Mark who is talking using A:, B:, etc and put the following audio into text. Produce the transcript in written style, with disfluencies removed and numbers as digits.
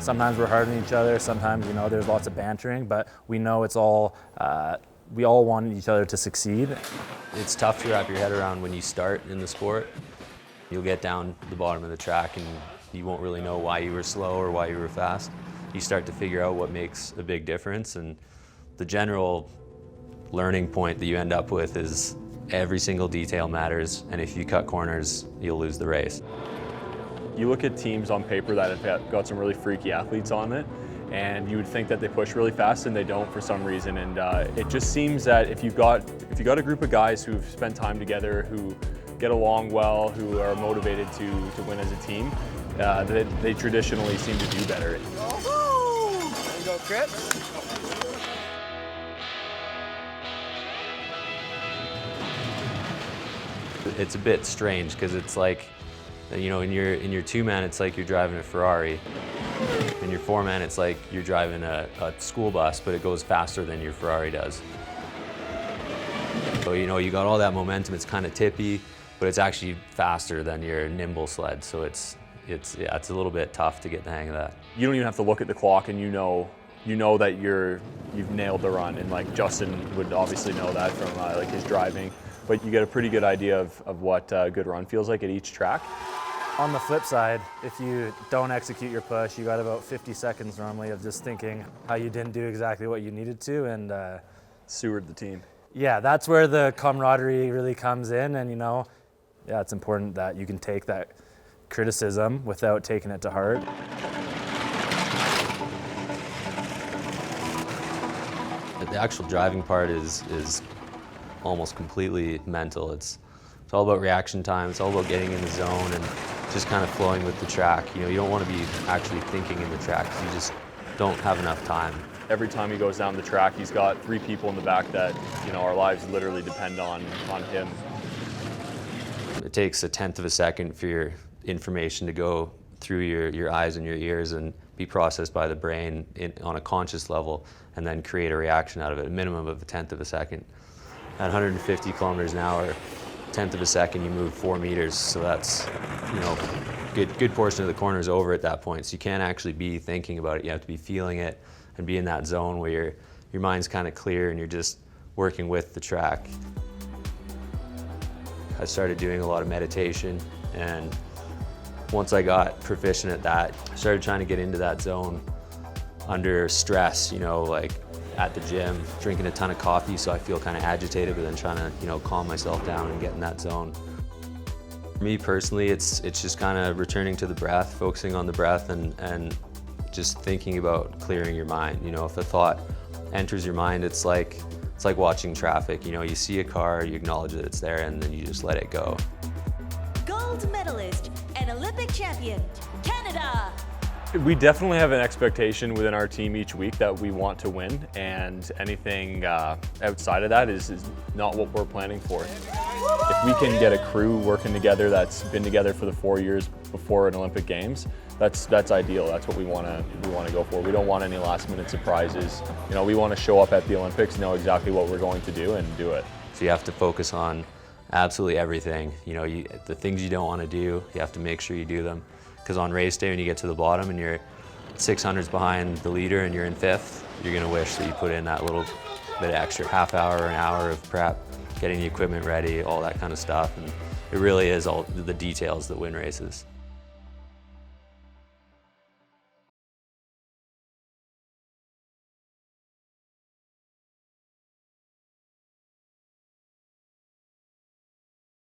A: Sometimes we're hard on each other, sometimes, there's lots of bantering, but we know it's all, we all want each other to succeed.
B: It's tough to wrap your head around when you start in the sport. You'll get down the bottom of the track and you won't really know why you were slow or why you were fast. You start to figure out what makes a big difference, and the general learning point that you end up with is every single detail matters, and if you cut corners, you'll lose the race.
C: You look at teams on paper that have got some really freaky athletes on it, and you would think that they push really fast, and they don't for some reason. And it just seems that if you've got a group of guys who've spent time together, who get along well, who are motivated to win as a team, they traditionally seem to do better.
D: There you go, Kripps.
B: It's a bit strange because it's like, in your two-man, it's like you're driving a Ferrari. In your four-man, it's like you're driving a school bus, but it goes faster than your Ferrari does. So, you got all that momentum. It's kind of tippy, but it's actually faster than your nimble sled. So it's a little bit tough to get the hang of that.
C: You don't even have to look at the clock, and you know that you've nailed the run. And like Justin would obviously know that from like his driving. But you get a pretty good idea of what a good run feels like at each track.
A: On the flip side, if you don't execute your push, you got about 50 seconds normally of just thinking how you didn't do exactly what you needed to, and
C: Seward the team.
A: Yeah, that's where the camaraderie really comes in, and it's important that you can take that criticism without taking it to heart.
B: The actual driving part is almost completely mental. It's all about reaction time. It's all about getting in the zone and just kind of flowing with the track. You don't want to be actually thinking in the track because you just don't have enough time.
C: Every time he goes down the track, he's got 3 people in the back that our lives literally depend on him.
B: It takes 1/10 of a second for your information to go through your eyes and your ears and be processed by the brain on a conscious level, and then create a reaction out of it, a minimum of 1/10 of a second. At 150 kilometers an hour, 1/10 of a second, you move 4 meters. So that's, good portion of the corner is over at that point. So you can't actually be thinking about it. You have to be feeling it and be in that zone where your mind's kind of clear and you're just working with the track. I started doing a lot of meditation, and once I got proficient at that, I started trying to get into that zone under stress, like at the gym, drinking a ton of coffee so I feel kind of agitated, but then trying to, calm myself down and get in that zone. For me personally, it's just kind of returning to the breath, focusing on the breath, and just thinking about clearing your mind. If a thought enters your mind, it's like watching traffic. You see a car, you acknowledge that it's there, and then you just let it go.
E: Gold medalist and Olympic champion, Canada.
C: We definitely have an expectation within our team each week that we want to win, and anything outside of that is not what we're planning for. If we can get a crew working together that's been together for the 4 years before an Olympic Games, that's ideal. That's what we want to go for. We don't want any last-minute surprises. We want to show up at the Olympics, know exactly what we're going to do, and do it.
B: So you have to focus on absolutely everything. The things you don't want to do, you have to make sure you do them. Because on race day, when you get to the bottom and you're 600s behind the leader and you're in 5th, you're going to wish that you put in that little bit of extra half hour or an hour of prep, getting the equipment ready, all that kind of stuff. And it really is all the details that win races.